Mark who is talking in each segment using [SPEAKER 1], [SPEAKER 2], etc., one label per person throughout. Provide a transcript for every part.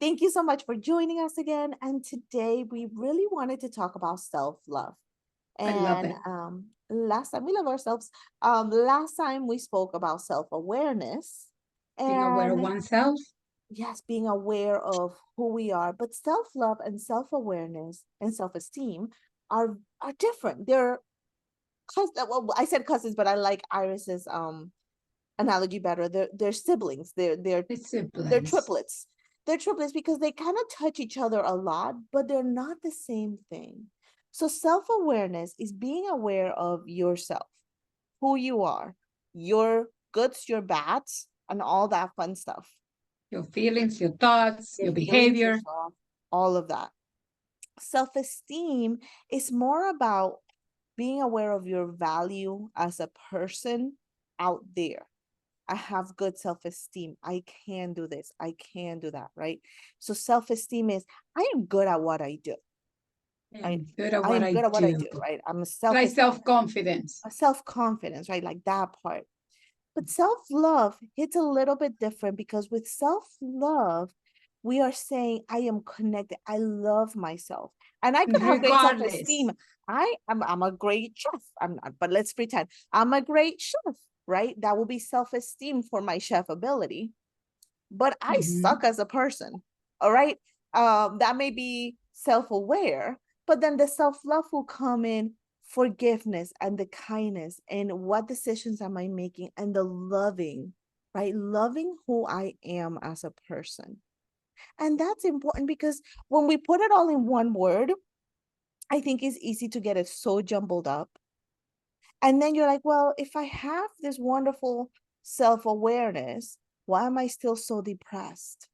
[SPEAKER 1] Thank you so much for joining us again. And today we really wanted to talk about self-love.
[SPEAKER 2] I love
[SPEAKER 1] And
[SPEAKER 2] it.
[SPEAKER 1] last time we love ourselves. Last time we spoke about self-awareness
[SPEAKER 2] Being aware of
[SPEAKER 1] and
[SPEAKER 2] oneself.
[SPEAKER 1] yes, being aware of who we are. But self-love and self-awareness and self-esteem are different. They're well, I said cousins, but I like Iris's analogy better. They're siblings.
[SPEAKER 2] The
[SPEAKER 1] They're
[SPEAKER 2] siblings.
[SPEAKER 1] triplets. They're triplets because they kind of touch each other a lot, but they're not the same thing. So self-awareness is being aware of yourself, who you are, your goods, your bads, and all that fun stuff.
[SPEAKER 2] Your feelings, your thoughts,
[SPEAKER 1] Your
[SPEAKER 2] your
[SPEAKER 1] feelings, your
[SPEAKER 2] behavior.
[SPEAKER 1] thoughts, all of that. Self-esteem is more about being aware of your value as a person out there. I have good self-esteem. I can do this. I can do that, right? So self-esteem is I am good at what I do.
[SPEAKER 2] I
[SPEAKER 1] I
[SPEAKER 2] am good at
[SPEAKER 1] I
[SPEAKER 2] what
[SPEAKER 1] am
[SPEAKER 2] I
[SPEAKER 1] good at what I
[SPEAKER 2] do.
[SPEAKER 1] do, right? I'm a
[SPEAKER 2] Like
[SPEAKER 1] self-esteem,
[SPEAKER 2] self-confidence.
[SPEAKER 1] a self-confidence, right? Like that part. But self-love hits a little bit different because with self-love, we are saying, I am connected. I love myself. And I could have great self-esteem.
[SPEAKER 2] Regardless.
[SPEAKER 1] I'm a great chef. I'm not, but let's pretend I'm a great chef, right? That will be self-esteem for my chef ability. But I suck
[SPEAKER 2] Mhm.
[SPEAKER 1] as a person. All right. That may be self-aware, but then the self-love will come in forgiveness and the kindness and what decisions am I making and the loving, right? Loving who I am as a person. And that's important because when we put it all in one word, I think it's easy to get it so jumbled up. And then you're like, well, if I have this wonderful self-awareness, why am I still so depressed?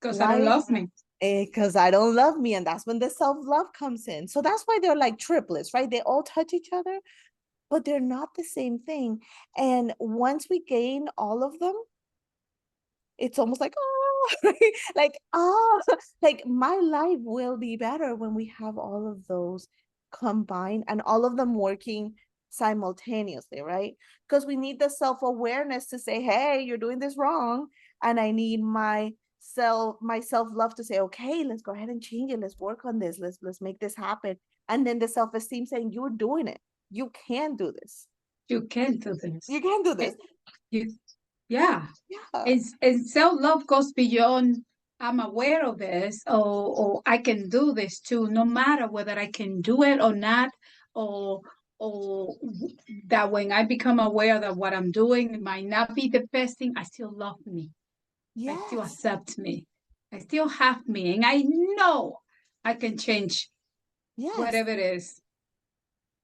[SPEAKER 2] Because I don't
[SPEAKER 1] Why?
[SPEAKER 2] love me.
[SPEAKER 1] Because I don't love me. And that's when the self-love comes in. So that's why they're like triplets, right? They all touch each other, but they're not the same thing. And once we gain all of them, it's almost like, oh, like, oh, like my life will be better when we have all of those combined and all of them working simultaneously, right? Because we need the self-awareness to say, hey, you're doing this wrong. And I need my self-love to say, okay, let's go ahead and change it. Let's work on this. Let's make this happen. And then the self-esteem saying, you're doing it. You can do this.
[SPEAKER 2] You can't do this.
[SPEAKER 1] You can do
[SPEAKER 2] It,
[SPEAKER 1] this.
[SPEAKER 2] you, yeah.
[SPEAKER 1] Yeah.
[SPEAKER 2] And self-love goes beyond I'm aware of this or I can do this too, no matter whether I can do it or not, or or that when I become aware that what I'm doing might not be the best thing, I still love me. I still
[SPEAKER 1] Yes.
[SPEAKER 2] accept me. I still have me. And I know I can change
[SPEAKER 1] Yes.
[SPEAKER 2] whatever it is.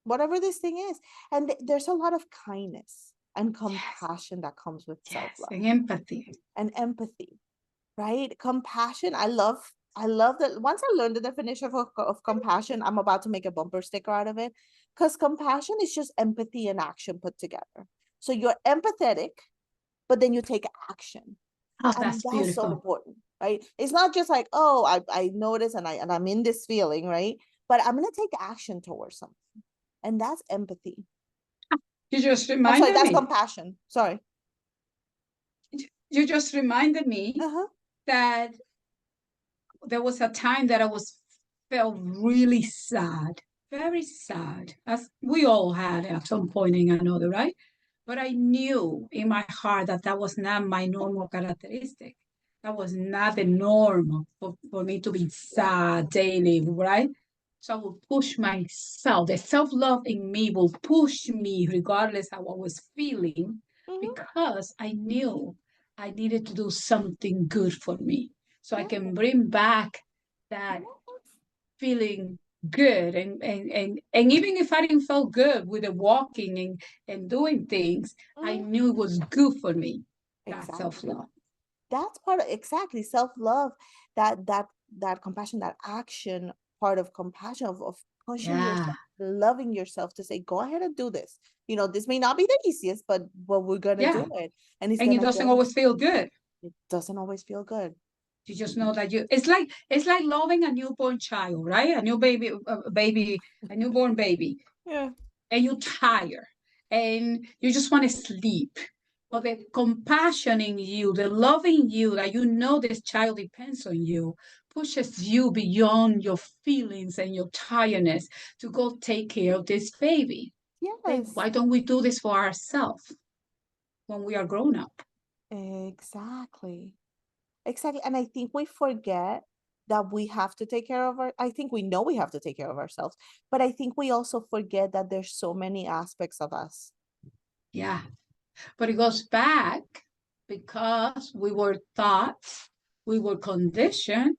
[SPEAKER 1] Whatever this thing is. And there's a lot of kindness and
[SPEAKER 2] Yes.
[SPEAKER 1] compassion that comes with
[SPEAKER 2] Yes.
[SPEAKER 1] self-love
[SPEAKER 2] And empathy.
[SPEAKER 1] and empathy, right? Compassion. I love that. Once I learned the definition of compassion, I'm about to make a bumper sticker out of it. Because compassion is just empathy and action put together. So you're empathetic, but then you take action.
[SPEAKER 2] Oh,
[SPEAKER 1] And
[SPEAKER 2] that's
[SPEAKER 1] that's so
[SPEAKER 2] beautiful.
[SPEAKER 1] important, right? It's not just like, oh, I notice and I'm in this feeling, right? But I'm gonna take action towards something. And that's empathy.
[SPEAKER 2] You just
[SPEAKER 1] Oh, sorry,
[SPEAKER 2] reminded
[SPEAKER 1] that's
[SPEAKER 2] me.
[SPEAKER 1] compassion. Sorry.
[SPEAKER 2] You just reminded me
[SPEAKER 1] Uh-huh.
[SPEAKER 2] that there was a time that I was felt really sad, very sad, as we all had at some point in another, right? But I knew in my heart that that was not my normal characteristic. That was not the norm for me to be sad daily, right? So I will push myself. The self love in me will push me regardless of what I was feeling
[SPEAKER 1] Mm-hmm.
[SPEAKER 2] because I knew I needed to do something good for me so I
[SPEAKER 1] Yeah.
[SPEAKER 2] can bring back that feeling good and even if I didn't feel good with the walking and doing things, I
[SPEAKER 1] Mm-hmm.
[SPEAKER 2] knew it was good for me. That
[SPEAKER 1] Exactly.
[SPEAKER 2] self-love.
[SPEAKER 1] That's part of exactly self-love, that compassion, that action part of compassion of pushing
[SPEAKER 2] Yeah.
[SPEAKER 1] yourself, loving yourself to say, go ahead and do this. This may not be the easiest, but we're gonna
[SPEAKER 2] Yeah.
[SPEAKER 1] do it. And it's
[SPEAKER 2] And it
[SPEAKER 1] gonna
[SPEAKER 2] doesn't
[SPEAKER 1] get
[SPEAKER 2] always feel good.
[SPEAKER 1] it doesn't always feel good.
[SPEAKER 2] You just know that you it's like loving a newborn child, right? A new baby, a newborn baby,
[SPEAKER 1] Yeah.
[SPEAKER 2] and you're tired and you just want to sleep. or the compassion in you, the loving you, that you know this child depends on you, pushes you beyond your feelings and your tiredness to go take care of this baby. Then
[SPEAKER 1] Yes,
[SPEAKER 2] why don't we do this for ourselves when we are grown up?
[SPEAKER 1] exactly. Exactly. And I think we forget that we have to take care of I think we know we have to take care of ourselves, but I think we also forget that there's so many aspects of us.
[SPEAKER 2] Yeah, but it goes back because we were taught, we were conditioned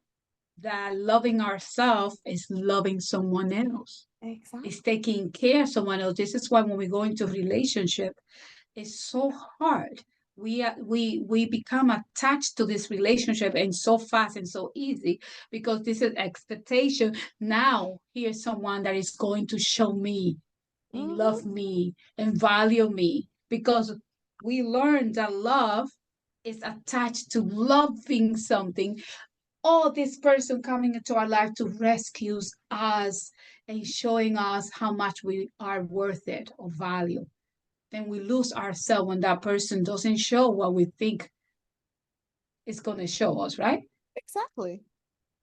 [SPEAKER 2] that loving ourselves is loving someone else. It's
[SPEAKER 1] Exactly.
[SPEAKER 2] taking care of someone else. This is why when we go into relationship, it's so hard. We become attached to this relationship and so fast and so easy because this is expectation. Now here's someone that is going to show me and
[SPEAKER 1] Hmm.
[SPEAKER 2] love me and value me, because we learned that love is attached to loving something. Oh, this person coming into our life to rescue us and showing us how much we are worth it or value. Then we lose ourselves when that person doesn't show what we think is going to show us, right?
[SPEAKER 1] Exactly.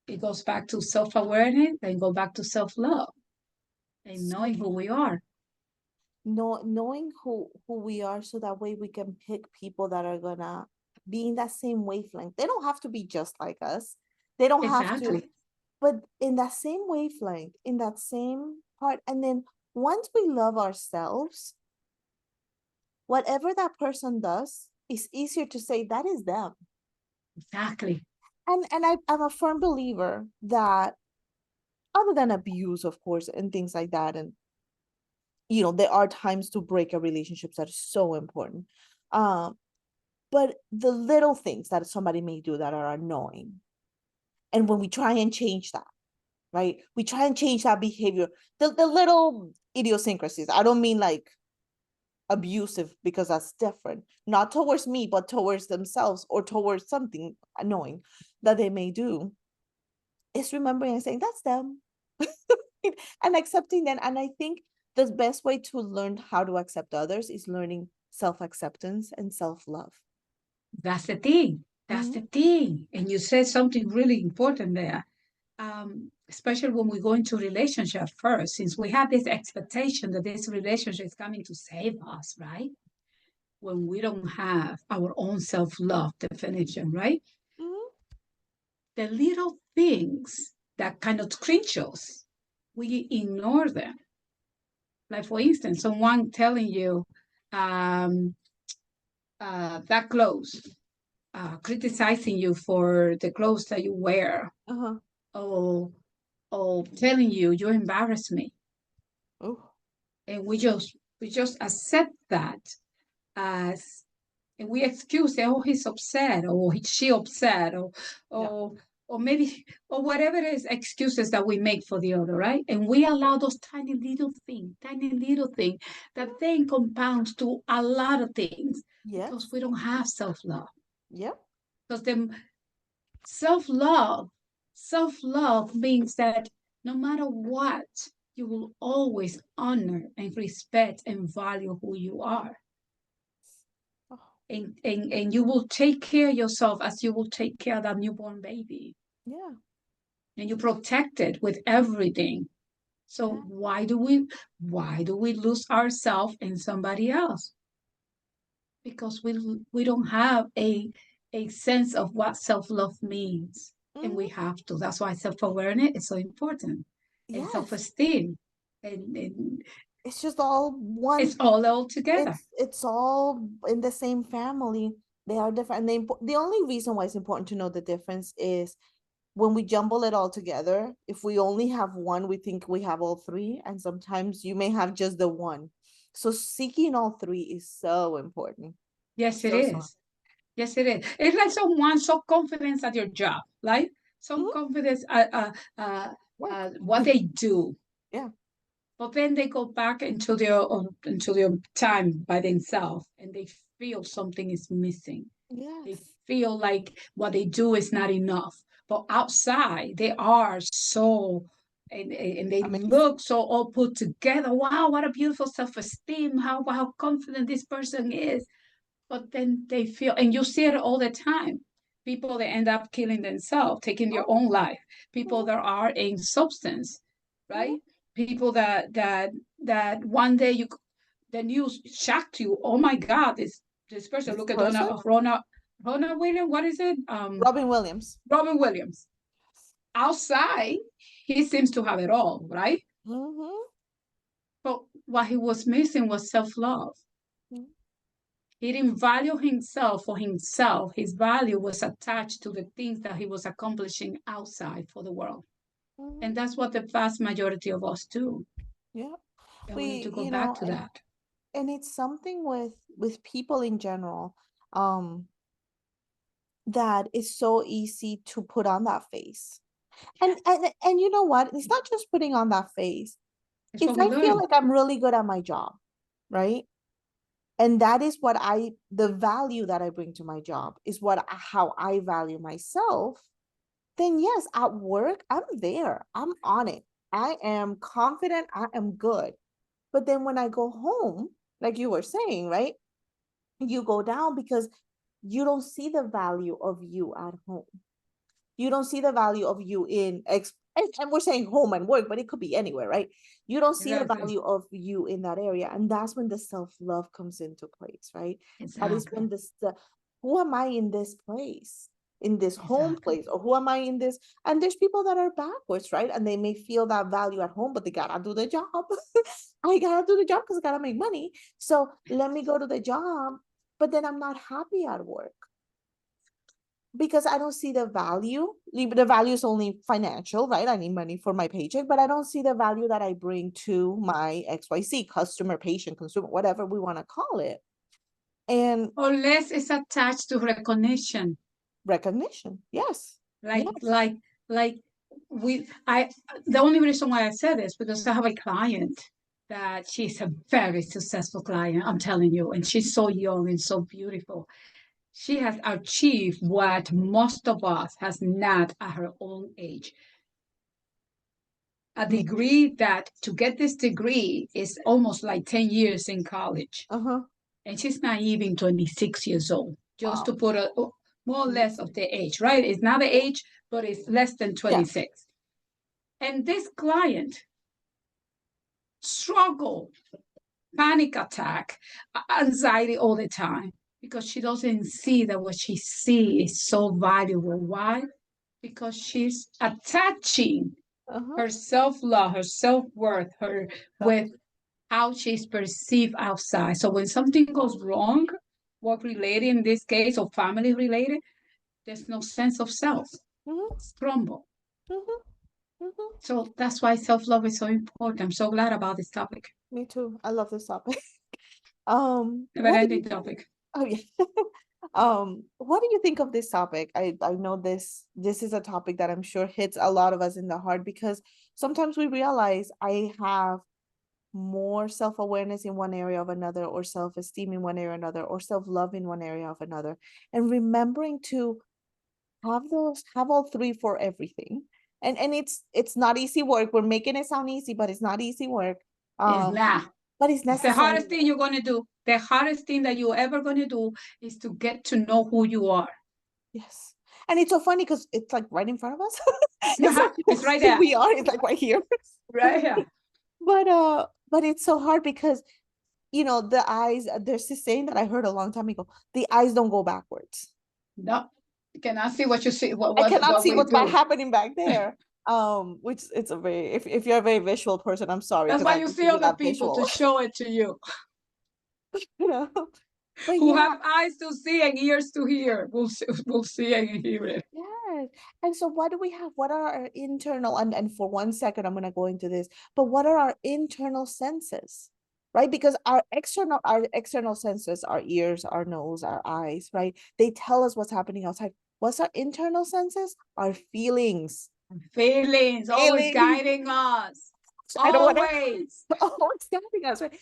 [SPEAKER 2] It goes back to self-awareness and go back to self-love and
[SPEAKER 1] So
[SPEAKER 2] knowing who we are.
[SPEAKER 1] knowing who we are, so that way we can pick people that are gonna be in that same wavelength. They don't have to be just like us. They don't have to,
[SPEAKER 2] Exactly.
[SPEAKER 1] but in that same wavelength, in that same part. And then once we love ourselves, whatever that person does, it's easier to say that is them.
[SPEAKER 2] Exactly.
[SPEAKER 1] And I'm a firm believer that, other than abuse, of course, and things like that, and there are times to break a relationship that is so important. Um, but the little things that somebody may do that are annoying, and when we try and change that, right? We try and change that behavior, the little idiosyncrasies. I don't mean like abusive, because that's different. Not towards me, but towards themselves or towards something annoying that they may do. It's remembering and saying, that's them. And accepting them. And I think the best way to learn how to accept others is learning self-acceptance and self-love.
[SPEAKER 2] That's the thing. That's
[SPEAKER 1] Mm-hmm.
[SPEAKER 2] the thing. And you said something really important there. Especially when we go into relationship first, since we have this expectation that this relationship is coming to save us, right? When we don't have our own self-love definition, right?
[SPEAKER 1] Mm-hmm.
[SPEAKER 2] The little things that kind of cringe us, we ignore them. Like, for instance, someone telling you um, that clothes, criticizing you for the clothes that you wear,
[SPEAKER 1] Uh-huh.
[SPEAKER 2] or, or telling you, you embarrass me.
[SPEAKER 1] Oh,
[SPEAKER 2] And we just accept that as, and we excuse it. Oh, he's upset, or she upset,
[SPEAKER 1] yeah.
[SPEAKER 2] or or maybe, or whatever it is, excuses that we make for the other, right? And we allow those tiny little things that then compounds to a lot of things because
[SPEAKER 1] Yes.
[SPEAKER 2] we don't have self-love.
[SPEAKER 1] Yep.
[SPEAKER 2] Because then self-love, self-love means that no matter what, you will always honor and respect and value who you are.
[SPEAKER 1] Oh,
[SPEAKER 2] And you will take care of yourself as you will take care of that newborn baby.
[SPEAKER 1] yeah.
[SPEAKER 2] And you protect it with everything. So
[SPEAKER 1] Yeah.
[SPEAKER 2] why do we lose ourselves in somebody else? Because we don't have a sense of what self-love means. And we
[SPEAKER 1] Mm-hmm.
[SPEAKER 2] have to. That's why self-awareness is so important. And
[SPEAKER 1] Yes.
[SPEAKER 2] self-esteem. And
[SPEAKER 1] It's just all one.
[SPEAKER 2] it's all together.
[SPEAKER 1] It's all in the same family. They are different. And the only reason why it's important to know the difference is when we jumble it all together. If we only have one, we think we have all three, and sometimes you may have just the one. So seeking all three is so important.
[SPEAKER 2] Yes, it
[SPEAKER 1] So
[SPEAKER 2] is. Yes, it is. It's like someone so confident at your job, like some
[SPEAKER 1] mhm,
[SPEAKER 2] confidence at
[SPEAKER 1] work.
[SPEAKER 2] what they do,
[SPEAKER 1] Yeah.
[SPEAKER 2] but then they go back into their time by themselves, and they feel something is missing. They
[SPEAKER 1] Yes.
[SPEAKER 2] feel like what they do is not enough. But outside, they are so, and they
[SPEAKER 1] Amazing.
[SPEAKER 2] look so all put together. Wow, what a beautiful self-esteem! How confident this person is. but then they feel, and you see it all the time. People that end up killing themselves, taking their
[SPEAKER 1] Oh,
[SPEAKER 2] own life. People
[SPEAKER 1] mhm,
[SPEAKER 2] that are in substance,
[SPEAKER 1] mhm.
[SPEAKER 2] right? People that one day the news shocked you. Oh my God, this person.
[SPEAKER 1] This
[SPEAKER 2] Look at
[SPEAKER 1] person,
[SPEAKER 2] Rona Williams. What is it?
[SPEAKER 1] Robin Williams.
[SPEAKER 2] Robin Williams. Outside, he seems to have it all, right?
[SPEAKER 1] Mhm,
[SPEAKER 2] But what he was missing was self-love.
[SPEAKER 1] mhm,
[SPEAKER 2] He didn't value himself for himself. His value was attached to the things that he was accomplishing outside for the world.
[SPEAKER 1] mhm.
[SPEAKER 2] And that's what the vast majority of us do.
[SPEAKER 1] Yeah,
[SPEAKER 2] And we need
[SPEAKER 1] we,
[SPEAKER 2] to go back to that.
[SPEAKER 1] and it's something with people in general, um, that is so easy to put on that face. And you know what? It's not just putting on that face.
[SPEAKER 2] It's
[SPEAKER 1] If
[SPEAKER 2] what we
[SPEAKER 1] I feel
[SPEAKER 2] learn.
[SPEAKER 1] like I'm really good at my job, right? And that is what the value that I bring to my job is how I value myself, then yes, at work, I'm there. I'm on it. I am confident. I am good. But then when I go home, like you were saying, right? You go down because you don't see the value of you at home. You don't see the value of you and we're saying home and work, but it could be anywhere, right? You don't see the
[SPEAKER 2] Exactly.
[SPEAKER 1] value of you in that area. And that's when the self-love comes into place, right? That is when
[SPEAKER 2] Exactly.
[SPEAKER 1] who am I in this place? In this home
[SPEAKER 2] Exactly.
[SPEAKER 1] place, or who am I in this? And there's people that are backwards, right? And they may feel that value at home, but they gotta do the job. I gotta do the job because I gotta make money. So let me go to the job, but then I'm not happy at work because I don't see the value. The value is only financial, right? I need money for my paycheck, but I don't see the value that I bring to my XYZ customer, patient, consumer, whatever we want to call it. And
[SPEAKER 2] Unless it's attached to recognition.
[SPEAKER 1] recognition. Yes.
[SPEAKER 2] Like,
[SPEAKER 1] Yes.
[SPEAKER 2] like, like the only reason why I said this because I have a client that she's a very successful client, I'm telling you, and she's so young and so beautiful. She has achieved what most of us has not at her own age. A
[SPEAKER 1] Me.
[SPEAKER 2] degree that to get this degree is almost like 10 years in college.
[SPEAKER 1] Uh-huh.
[SPEAKER 2] And she's not even 26 years old, just to
[SPEAKER 1] Wow.
[SPEAKER 2] put a more or less of
[SPEAKER 1] Amazing.
[SPEAKER 2] the age, right? It's not the
[SPEAKER 1] Yeah.
[SPEAKER 2] age, but it's less than
[SPEAKER 1] Yes.
[SPEAKER 2] 26. And this client struggled, panic attack, anxiety all the time because she doesn't see that what she sees is so valuable. Why? Because she's attaching
[SPEAKER 1] Uh-huh.
[SPEAKER 2] her self-love, her self-worth, her
[SPEAKER 1] Yes.
[SPEAKER 2] with how she's perceived outside. So when something goes wrong, work related in this case or family related, there's no sense of self.
[SPEAKER 1] Mm-hmm.
[SPEAKER 2] It's crumble.
[SPEAKER 1] Mm-hmm. Mm-hmm.
[SPEAKER 2] So that's why self-love is so important. I'm so glad about this topic.
[SPEAKER 1] Me too. I love this topic.
[SPEAKER 2] Never
[SPEAKER 1] What do you
[SPEAKER 2] ending topic.
[SPEAKER 1] Oh yeah. What do you think of this topic? I know this is a topic that I'm sure hits a lot of us in the heart because sometimes we realize I have more self-awareness in one area of another, or self-esteem in one area or another, or self-love in one area of another. And remembering to have all three for everything. And it's not easy work. We're making it sound easy, but it's not easy work.
[SPEAKER 2] It's
[SPEAKER 1] Um,
[SPEAKER 2] not.
[SPEAKER 1] but it's
[SPEAKER 2] It's the
[SPEAKER 1] necessary
[SPEAKER 2] hardest thing
[SPEAKER 1] work.
[SPEAKER 2] you're going to do. The hardest thing that you're ever going to do is to get to know who you are.
[SPEAKER 1] Yes. And it's so funny because it's like right in front of us. It's like
[SPEAKER 2] It's right
[SPEAKER 1] who
[SPEAKER 2] there.
[SPEAKER 1] we are, it's like right here.
[SPEAKER 2] Right here.
[SPEAKER 1] But it's so hard because the eyes, there's this saying that I heard a long time ago, the eyes don't go backwards.
[SPEAKER 2] No, you cannot see what you see,
[SPEAKER 1] I cannot
[SPEAKER 2] what
[SPEAKER 1] see
[SPEAKER 2] we
[SPEAKER 1] what's
[SPEAKER 2] do.
[SPEAKER 1] happening back there. Which it's a very if you're a very visual person, I'm sorry
[SPEAKER 2] That's
[SPEAKER 1] because
[SPEAKER 2] why
[SPEAKER 1] I
[SPEAKER 2] you
[SPEAKER 1] need to
[SPEAKER 2] see
[SPEAKER 1] be
[SPEAKER 2] other
[SPEAKER 1] that
[SPEAKER 2] people to
[SPEAKER 1] visual.
[SPEAKER 2] show it to you.
[SPEAKER 1] you know. But
[SPEAKER 2] Who
[SPEAKER 1] yeah,
[SPEAKER 2] have eyes to see and ears to hear will see and hear it.
[SPEAKER 1] yes. And so what do we have? What are our internal, and for 1 second I'm gonna go into this, but what are our internal senses? Right? Because our external senses, our ears, our nose, our eyes, right? They tell us what's happening outside. What's our internal senses? Our feelings.
[SPEAKER 2] Feelings always
[SPEAKER 1] Feelings.
[SPEAKER 2] guiding us.
[SPEAKER 1] I don't want to
[SPEAKER 2] Always.
[SPEAKER 1] always guiding us, right?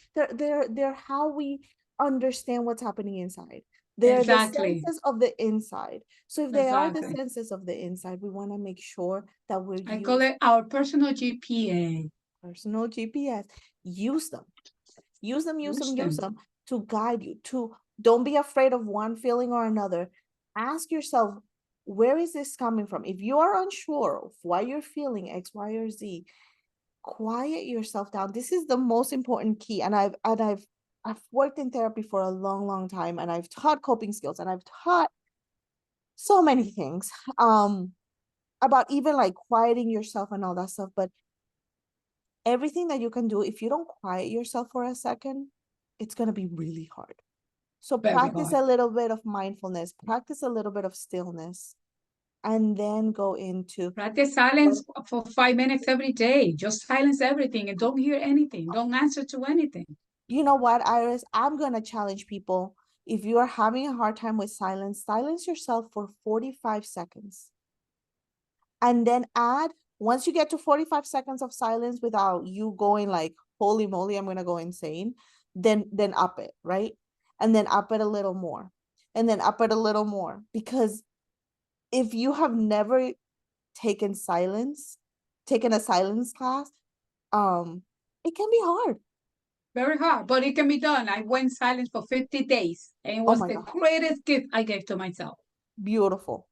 [SPEAKER 1] They're how we understand what's happening inside. They're the
[SPEAKER 2] Exactly.
[SPEAKER 1] senses of the inside. So if they are the
[SPEAKER 2] Exactly.
[SPEAKER 1] senses of the inside, we want to make sure that we're
[SPEAKER 2] I call
[SPEAKER 1] using
[SPEAKER 2] it our personal GPA.
[SPEAKER 1] personal GPS. Use them. Use them, use them,
[SPEAKER 2] Use
[SPEAKER 1] use
[SPEAKER 2] them.
[SPEAKER 1] them to guide you, to Don't be afraid of one feeling or another. Ask yourself, where is this coming from? If you are unsure of why you're feeling X, Y, or Z, quiet yourself down. This is the most important key. I've worked in therapy for a long, long time, and I've taught coping skills, and I've taught so many things about even like quieting yourself and all that stuff. But everything that you can do, if you don't quiet yourself for a second, it's going to be really hard. So
[SPEAKER 2] Very
[SPEAKER 1] practice
[SPEAKER 2] hard.
[SPEAKER 1] a little bit of mindfulness, practice a little bit of stillness, and then go into,
[SPEAKER 2] Practice silence for 5 minutes every day. Just silence everything and don't hear anything. Don't answer to anything.
[SPEAKER 1] you know what, Iris, I'm going to challenge people. If you are having a hard time with silence, silence yourself for 45 seconds. And then add, once you get to 45 seconds of silence without you going like, holy moly, I'm going to go insane, then up it, right? And then up it a little more. And then up it a little more. Because if you have never taken a silence class, it can be hard.
[SPEAKER 2] Very hard, but it can be done. I went silent for 50 days and it
[SPEAKER 1] Oh
[SPEAKER 2] was
[SPEAKER 1] my
[SPEAKER 2] the
[SPEAKER 1] God.
[SPEAKER 2] greatest gift I gave to myself.
[SPEAKER 1] Beautiful.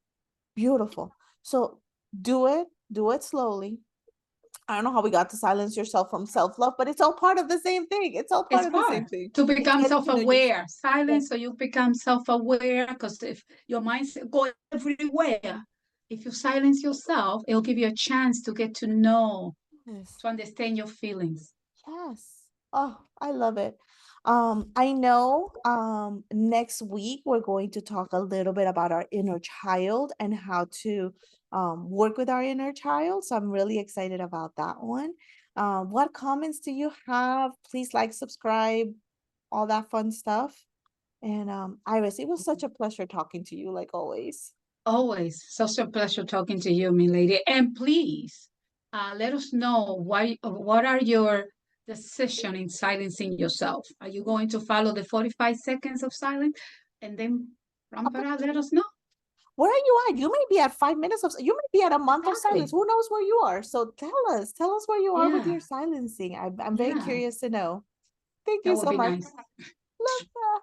[SPEAKER 1] Beautiful. So do it slowly. I don't know how we got to silence yourself from self-love, but it's all part of the same thing. It's all part
[SPEAKER 2] It's
[SPEAKER 1] of the same
[SPEAKER 2] part
[SPEAKER 1] thing.
[SPEAKER 2] to
[SPEAKER 1] It's
[SPEAKER 2] become
[SPEAKER 1] getting to know yourself.
[SPEAKER 2] self-aware. Silence so you become self-aware because if your mind's go everywhere, if you silence yourself, it'll give you a chance to get to know,
[SPEAKER 1] Yes.
[SPEAKER 2] to understand your feelings.
[SPEAKER 1] Yes. Oh, I love it. I know next week we're going to talk a little bit about our inner child and how to work with our inner child. So I'm really excited about that one. What comments do you have? Please like, subscribe, all that fun stuff. And Iris, it was such a pleasure talking to you, like always.
[SPEAKER 2] Always such a pleasure talking to you, Mileidy. And please let us know what are your decision in silencing yourself. Are you going to follow the 45 seconds of silence and then from
[SPEAKER 1] Okay.
[SPEAKER 2] let us know?
[SPEAKER 1] Where are you at? You may be at 5 minutes of, you may be at a month of silence.
[SPEAKER 2] Exactly.
[SPEAKER 1] Who knows where you are? So tell us where you are with
[SPEAKER 2] Yeah,
[SPEAKER 1] your silencing. I'm very
[SPEAKER 2] yeah,
[SPEAKER 1] curious to know. Thank
[SPEAKER 2] that
[SPEAKER 1] you
[SPEAKER 2] would
[SPEAKER 1] so
[SPEAKER 2] be
[SPEAKER 1] much.
[SPEAKER 2] nice.
[SPEAKER 1] Love that.